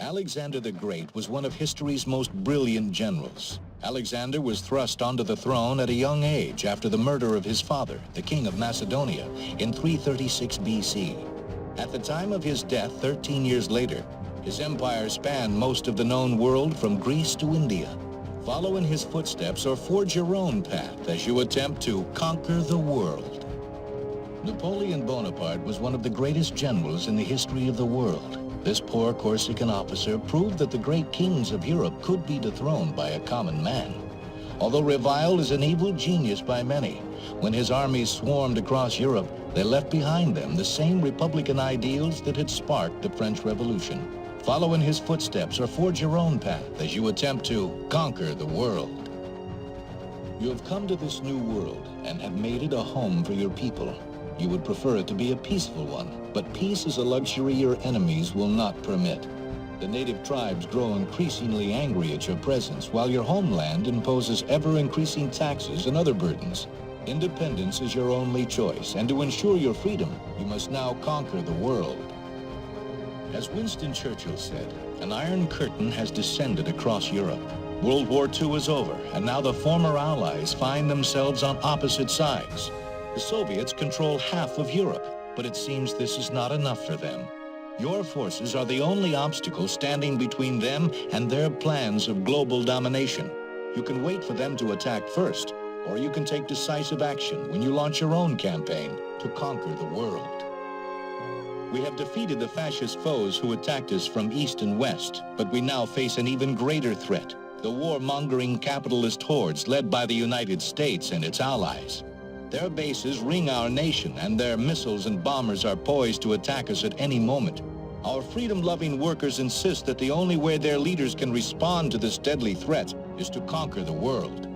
Alexander the Great was one of history's most brilliant generals. Alexander was thrust onto the throne at a young age after the murder of his father, the king of Macedonia, in 336 BC. At the time of his death, 13 years later, his empire spanned most of the known world from Greece to India. Follow in his footsteps or forge your own path as you attempt to conquer the world. Napoleon Bonaparte was one of the greatest generals in the history of the world. This poor Corsican officer proved that the great kings of Europe could be dethroned by a common man. Although reviled as an evil genius by many, when his armies swarmed across Europe, they left behind them the same republican ideals that had sparked the French Revolution. Follow in his footsteps or forge your own path as you attempt to conquer the world. You have come to this new world and have made it a home for your people. You would prefer it to be a peaceful one, but peace is a luxury your enemies will not permit. The native tribes grow increasingly angry at your presence, while your homeland imposes ever-increasing taxes and other burdens. Independence is your only choice, and to ensure your freedom, you must now conquer the world. As Winston Churchill said, an iron curtain has descended across Europe. World War II is over, and now the former allies find themselves on opposite sides. The Soviets control half of Europe, but it seems this is not enough for them. Your forces are the only obstacle standing between them and their plans of global domination. You can wait for them to attack first, or you can take decisive action when you launch your own campaign to conquer the world. We have defeated the fascist foes who attacked us from east and west, but we now face an even greater threat, the warmongering capitalist hordes led by the United States and its allies. Their bases ring our nation, and their missiles and bombers are poised to attack us at any moment. Our freedom-loving workers insist that the only way their leaders can respond to this deadly threat is to conquer the world.